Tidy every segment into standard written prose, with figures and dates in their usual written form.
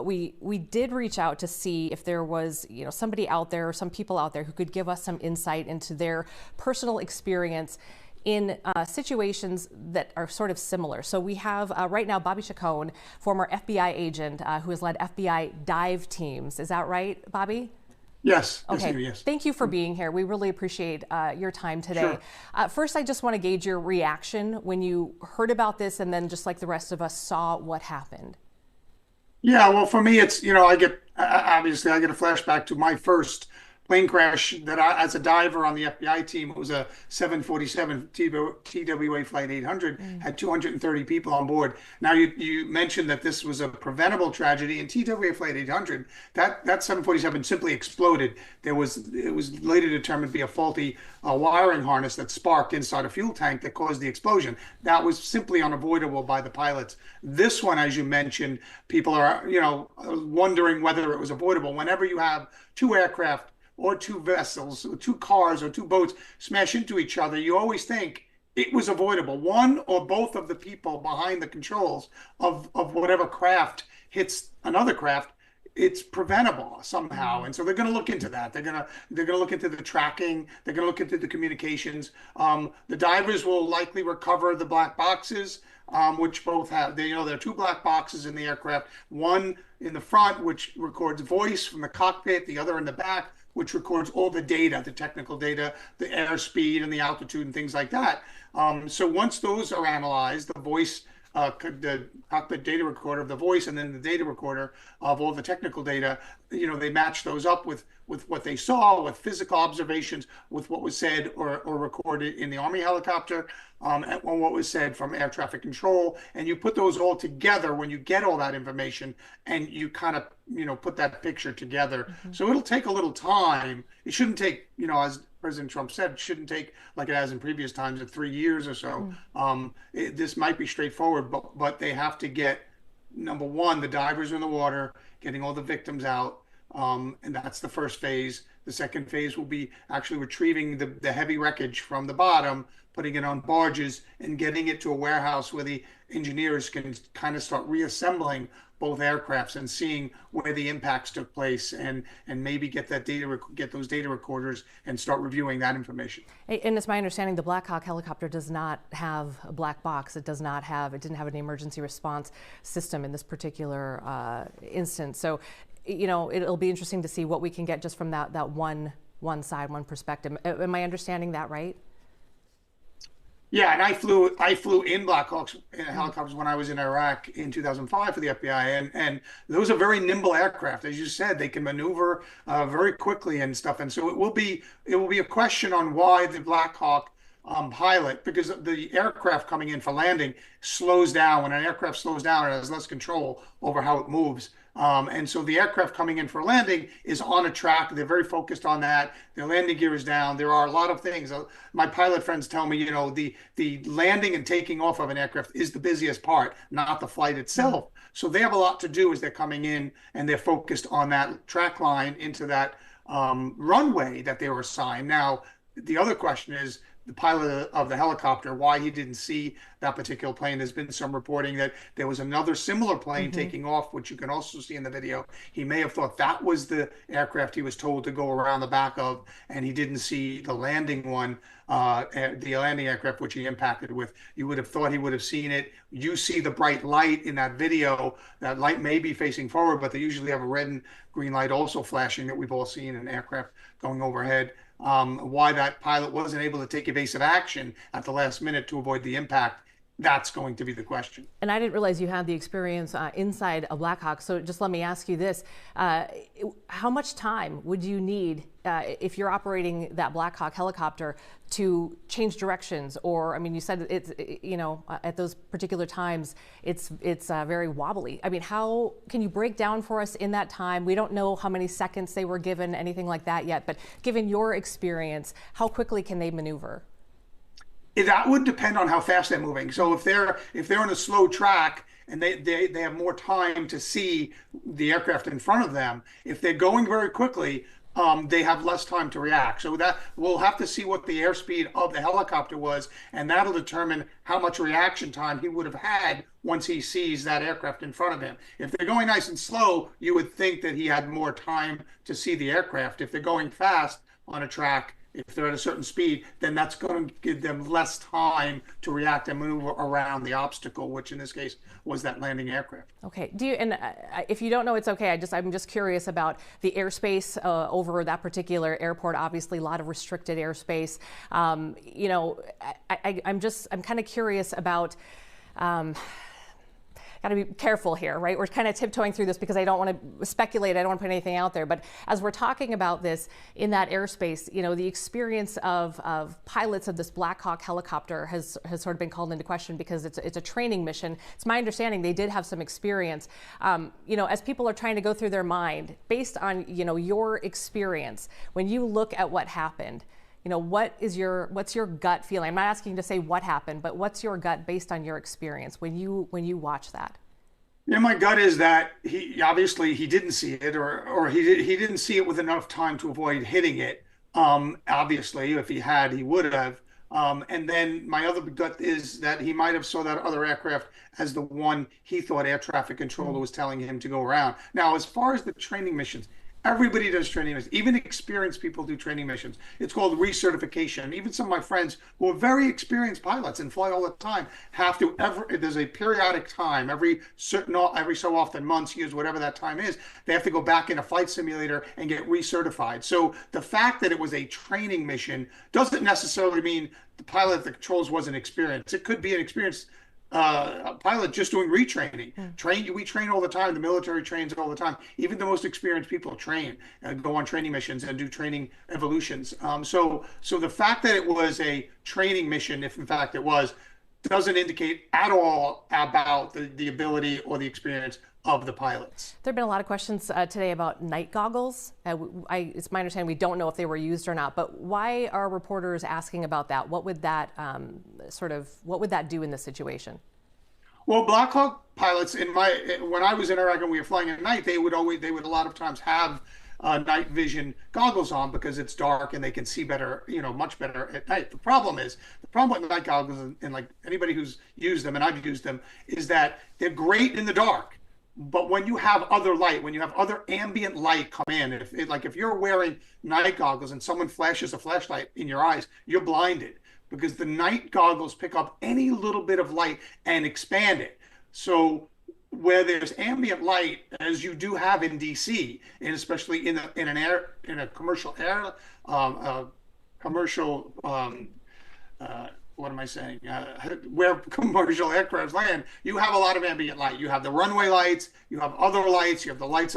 we did reach out to see if there was, somebody out there or some people out there who could give us some insight into their personal experience in situations that are sort of similar. So we have right now Bobby Chacon, former FBI agent who has led FBI dive teams. Is that right, Bobby? Yes. Okay. Yes. Thank you for being here. We really appreciate your time today. Sure. First, I just want to gauge your reaction when you heard about this and then just like the rest of us saw what happened. Yeah, well, for me, it's, obviously I get a flashback to my first plane crash that as a diver on the FBI team. It was a 747 TWA Flight 800, had 230 people on board. Now, you mentioned that this was a preventable tragedy. In TWA Flight 800, that 747 simply exploded. It was later determined to be a faulty wiring harness that sparked inside a fuel tank that caused the explosion. That was simply unavoidable by the pilots. This one, as you mentioned, people are, wondering whether it was avoidable. Whenever you have two aircraft or two vessels, or two cars or two boats smash into each other, you always think it was avoidable. One or both of the people behind the controls of whatever craft hits another craft, it's preventable somehow. And so they're going to look into that. They're going to look into the tracking. They're going to look into the communications. The divers will likely recover the black boxes, which both have, there are two black boxes in the aircraft. One in the front, which records voice from the cockpit. The other in the back, which records all the data, the technical data, the airspeed and the altitude and things like that. So once those are analyzed, the voice, the cockpit data recorder of the voice, and then the data recorder of all the technical data, they match those up with what they saw, with physical observations, with what was said or recorded in the Army helicopter, and what was said from air traffic control. And you put those all together when you get all that information, and you kind of, put that picture together. So it'll take a little time. It shouldn't take, as President Trump said, it shouldn't take like it has in previous times of 3 years or so. This might be straightforward, but they have to get, number one, the divers in the water, getting all the victims out. And that's the first phase. The second phase will be actually retrieving the heavy wreckage from the bottom, putting it on barges and getting it to a warehouse where the engineers can kind of start reassembling both aircrafts and seeing where the impacts took place, and maybe get those data recorders and start reviewing that information. And it's my understanding the Black Hawk helicopter does not have a black box. It didn't have an emergency response system in this particular instance. So, it'll be interesting to see what we can get just from that one side, one perspective. Am I understanding that right? Yeah, and I flew in Black Hawks helicopters when I was in Iraq in 2005 for the FBI, and those are very nimble aircraft. As you said, they can maneuver very quickly and stuff. And so it will be a question on why the Black Hawk pilot, because the aircraft coming in for landing slows down. When an aircraft slows down, it has less control over how it moves. And so the aircraft coming in for landing is on a track. They're very focused on that. Their landing gear is down. There are a lot of things. My pilot friends tell me, the landing and taking off of an aircraft is the busiest part, not the flight itself. So they have a lot to do as they're coming in, and they're focused on that track line into that runway that they were assigned. Now, the other question is, the pilot of the helicopter, why he didn't see that particular plane. There's been some reporting that there was another similar plane taking off, which you can also see in the video. He may have thought that was the aircraft he was told to go around the back of, and he didn't see the landing one, the landing aircraft, which he impacted with. You would have thought he would have seen it. You see the bright light in that video. That light may be facing forward, but they usually have a red and green light also flashing that we've all seen in aircraft going overhead. Why that pilot wasn't able to take evasive action at the last minute to avoid the impact, that's going to be the question. And I didn't realize you had the experience inside a Black Hawk. So just let me ask you this. How much time would you need if you're operating that Black Hawk helicopter to change directions? Or, I mean, you said it's, at those particular times, it's very wobbly. I mean, how can you break down for us in that time? We don't know how many seconds they were given, anything like that yet, but given your experience, how quickly can they maneuver? That would depend on how fast they're moving. So if they're on a slow track and they have more time to see the aircraft in front of them, if they're going very quickly, they have less time to react. So that we'll have to see what the airspeed of the helicopter was, and that'll determine how much reaction time he would have had once he sees that aircraft in front of him. If they're going nice and slow, you would think that he had more time to see the aircraft. If they're going fast on a track, if they're at a certain speed, then that's going to give them less time to react and maneuver around the obstacle, which in this case was that landing aircraft. Okay. Do you, and if you don't know, it's okay. I'm just curious about the airspace over that particular airport. Obviously, a lot of restricted airspace. You know, I'm kind of curious about. Got to be careful here, right? We're kind of tiptoeing through this because I don't want to speculate. I don't want to put anything out there. But as we're talking about this in that airspace, you know, the experience of pilots of this Black Hawk helicopter has sort of been called into question because it's a training mission. It's my understanding they did have some experience. You know, as people are trying to go through their mind, based on, you know, your experience, when you look at what happened, you know, what's your gut feeling? I'm not asking you to say what happened, but what's your gut based on your experience when you watch that? Yeah, my gut is that he obviously he didn't see it, or he didn't see it with enough time to avoid hitting it. Obviously, if he had, he would have. And then my other gut is that he might have saw that other aircraft as the one he thought air traffic controller was telling him to go around. Now, as far as the training missions, everybody does training missions. Even experienced people do training missions. It's called recertification. Even some of my friends who are very experienced pilots and fly all the time have to there's a periodic time, every so often, months, years, whatever that time is, they have to go back in a flight simulator and get recertified. So the fact that it was a training mission doesn't necessarily mean the pilot at the controls wasn't experienced. It could be an experienced a pilot just doing retraining. We train all the time. The military trains all the time. Even the most experienced people train and go on training missions and do training evolutions. So the fact that it was a training mission, if in fact it was, doesn't indicate at all about the ability or the experience of the pilots. There have been a lot of questions today about night goggles. It's my understanding we don't know if they were used or not, but why are reporters asking about that? What would that what would that do in this situation? Well, Black Hawk pilots, when I was in Iraq and we were flying at night, they would a lot of times have night vision goggles on because it's dark and they can see better, you know, much better at night. The problem with night goggles, and like anybody who's used them, and I've used them, is that they're great in the dark. But when you have other light, when you have other ambient light come in, if you're wearing night goggles and someone flashes a flashlight in your eyes, you're blinded because the night goggles pick up any little bit of light and expand it. So where there's ambient light, as you do have in DC, and especially in a commercial what am I saying? Where commercial aircraft land, you have a lot of ambient light. You have the runway lights, you have other lights, you have the lights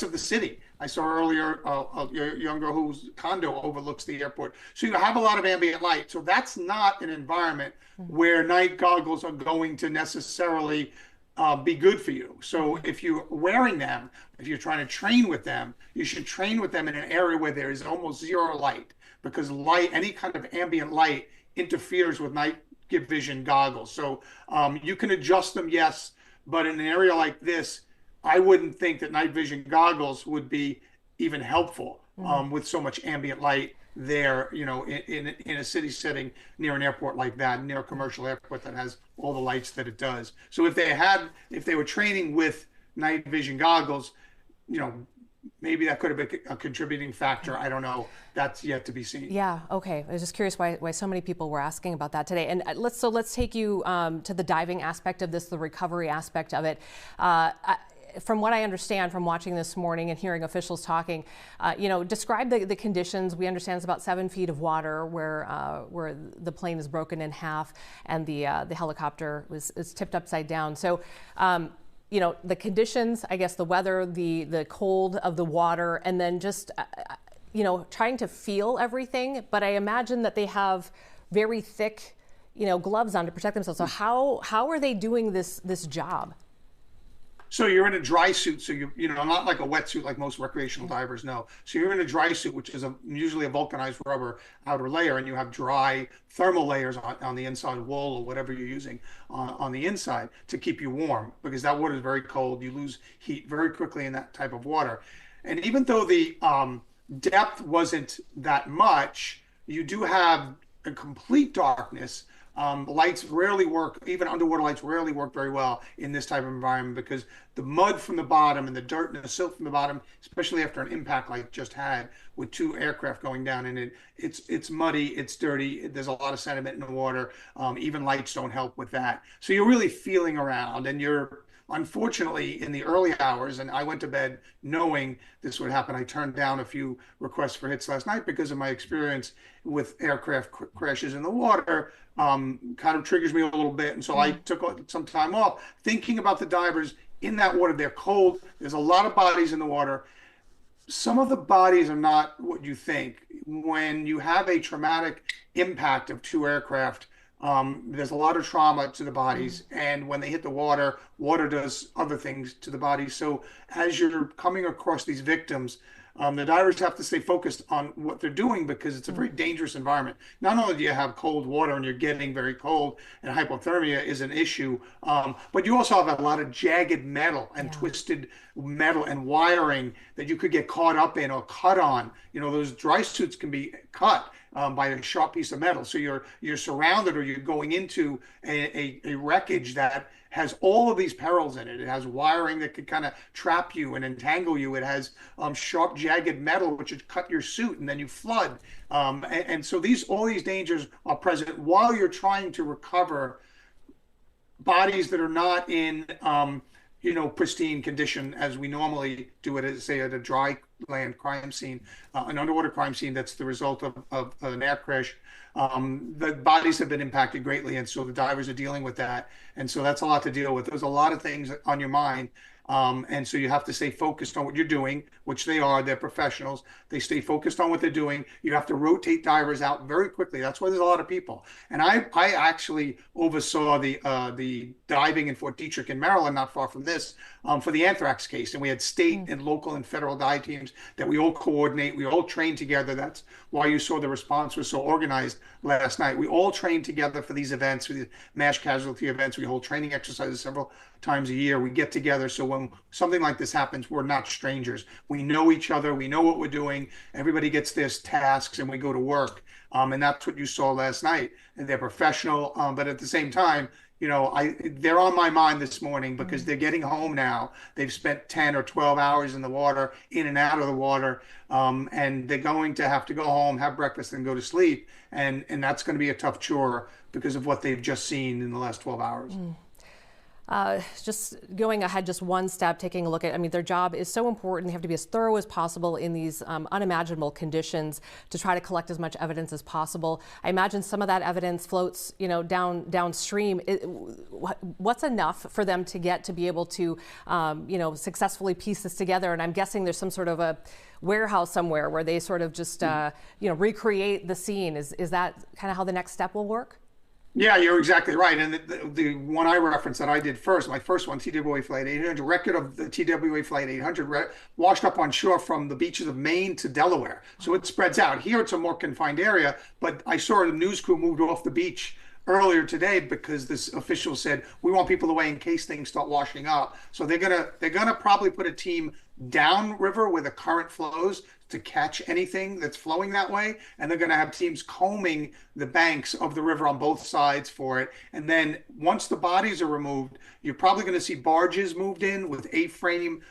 of the city. I saw earlier a young girl whose condo overlooks the airport. So you have a lot of ambient light. So that's not an environment where night goggles are going to necessarily be good for you. So if you're wearing them, if you're trying to train with them, you should train with them in an area where there is almost zero light, because any kind of ambient light interferes with night vision goggles. So you can adjust them, yes, but in an area like this, I wouldn't think that night vision goggles would be even helpful with so much ambient light there, you know, in a city setting near an airport like that, near a commercial airport that has all the lights that it does. So if they were training with night vision goggles, you know, maybe that could have been a contributing factor. I don't know. That's yet to be seen. Yeah. Okay. I was just curious why so many people were asking about that today. And let's take you to the diving aspect of this, the recovery aspect of it. From what I understand from watching this morning and hearing officials talking, you know, describe the conditions. We understand it's about 7 feet of water where the plane is broken in half and the helicopter is tipped upside down. So. You know, the conditions, I guess the weather, the cold of the water, and then just, you know, trying to feel everything. But I imagine that they have very thick, you know, gloves on to protect themselves. So how are they doing this job? So you're in a dry suit, so you know, not like a wetsuit like most recreational divers know. So you're in a dry suit, which is usually a vulcanized rubber outer layer, and you have dry thermal layers on the inside, wool or whatever you're using on the inside to keep you warm, because that water is very cold. You lose heat very quickly in that type of water. And even though the depth wasn't that much. You do have a complete darkness. Lights rarely work, even underwater lights rarely work very well in this type of environment because the mud from the bottom and the dirt and the silt from the bottom, especially after an impact like just had with two aircraft going down in it, it's muddy, it's dirty, there's a lot of sediment in the water. Even lights don't help with that. So you're really feeling around and you're unfortunately in the early hours, and I went to bed knowing this would happen. I turned down a few requests for hits last night because of my experience with aircraft crashes in the water. Kind of triggers me a little bit. And so I took some time off thinking about the divers in that water. They're cold. There's a lot of bodies in the water. Some of the bodies are not what you think. When you have a traumatic impact of two aircraft, there's a lot of trauma to the bodies, and when they hit the water, water does other things to the bodies. So as you're coming across these victims, the divers have to stay focused on what they're doing because it's a very dangerous environment. Not only do you have cold water and you're getting very cold and hypothermia is an issue, but you also have a lot of jagged metal and twisted metal and wiring that you could get caught up in or cut on. You know, those dry suits can be cut by a sharp piece of metal. So you're surrounded or you're going into a wreckage that has all of these perils in it. It has wiring that could kind of trap you and entangle you. It has sharp, jagged metal, which would cut your suit and then you flood. And so all these dangers are present while you're trying to recover bodies that are not in, pristine condition as we normally do it, say, at a dry land crime scene, an underwater crime scene that's the result of an air crash. The bodies have been impacted greatly, and so the divers are dealing with that. And so that's a lot to deal with. There's a lot of things on your mind. And so you have to stay focused on what you're doing, which they are. They're professionals. They stay focused on what they're doing. You have to rotate divers out very quickly. That's why there's a lot of people. And I actually oversaw the diving in Fort Detrick in Maryland, not far from this, for the anthrax case. And we had state and local and federal dive teams that we all coordinate. We all train together. That's why you saw the response was so organized last night. We all train together for these events, for these mass casualty events. We hold training exercises several times a year. We get together. So when something like this happens, we're not strangers. We know each other. We know what we're doing. Everybody gets their tasks and we go to work. And that's what you saw last night. And they're professional. But at the same time, they're on my mind this morning because they're getting home now. They've spent 10 or 12 hours in the water, in and out of the water. And they're going to have to go home, have breakfast, and go to sleep. And that's going to be a tough chore because of what they've just seen in the last 12 hours. Just going ahead just one step, taking a look at, their job is so important. They have to be as thorough as possible in these unimaginable conditions to try to collect as much evidence as possible. I imagine some of that evidence floats, downstream. What's enough for them to get to be able to, successfully piece this together? And I'm guessing there's some sort of a warehouse somewhere where they sort of just, recreate the scene. Is that kind of how the next step will work? Yeah, you're exactly right. And the one I referenced that I did first, my first one, TWA Flight 800, record of the TWA Flight 800 washed up on shore from the beaches of Maine to Delaware. So it spreads out. Here it's a more confined area, but I saw a news crew moved off the beach earlier today because this official said, we want people away in case things start washing up. So they're gonna probably put a team downriver where the current flows to catch anything that's flowing that way. And they're going to have teams combing the banks of the river on both sides for it. And then once the bodies are removed, you're probably going to see barges moved in with A-frame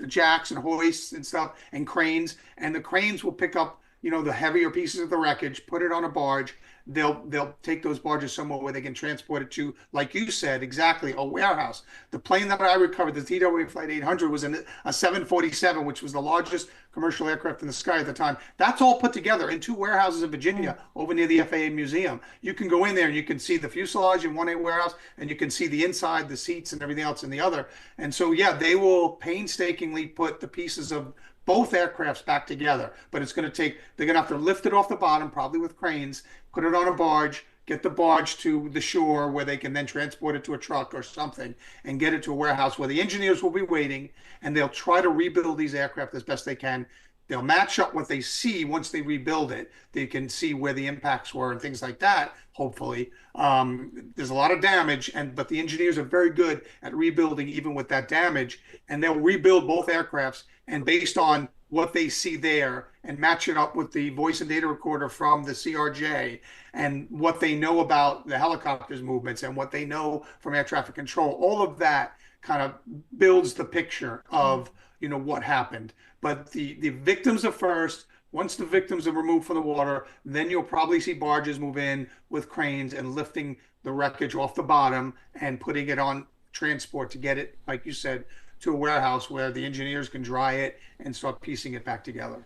jacks and hoists and stuff and cranes. And the cranes will pick up, the heavier pieces of the wreckage, put it on a barge. They'll take those barges somewhere where they can transport it to, like you said, exactly, a warehouse. The plane that I recovered, the TWA Flight 800, was a 747, which was the largest commercial aircraft in the sky at the time. That's all put together in two warehouses in Virginia over near the FAA Museum. You can go in there and you can see the fuselage in one warehouse and you can see the inside, the seats and everything else in the other. And so, yeah, they will painstakingly put the pieces of both aircrafts back together, but they're going to have to lift it off the bottom, probably with cranes, put it on a barge, get the barge to the shore where they can then transport it to a truck or something and get it to a warehouse where the engineers will be waiting, and they'll try to rebuild these aircraft as best they can. They'll match up what they see once they rebuild it. They can see where the impacts were and things like that, hopefully. There's a lot of damage, but the engineers are very good at rebuilding even with that damage, and they'll rebuild both aircrafts, and based on what they see there and match it up with the voice and data recorder from the CRJ and what they know about the helicopter's movements and what they know from air traffic control, all of that kind of builds the picture of, what happened. But the victims are first. Once the victims are removed from the water, then you'll probably see barges move in with cranes and lifting the wreckage off the bottom and putting it on transport to get it, like you said, to a warehouse where the engineers can dry it and start piecing it back together.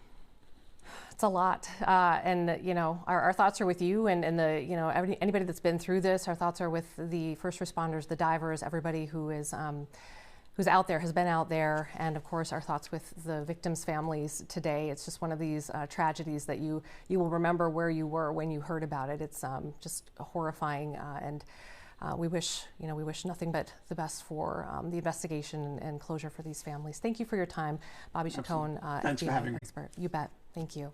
It's a lot, and our thoughts are with you and anybody that's been through this. Our thoughts are with the first responders, the divers, everybody who is who's out there, has been out there, and of course our thoughts with the victims' families today. It's just one of these tragedies that you will remember where you were when you heard about it. It's just horrifying, and we wish nothing but the best for the investigation and closure for these families. Thank you for your time, Bobby Chacon, Thanks for having me. expert. You bet. Thank you.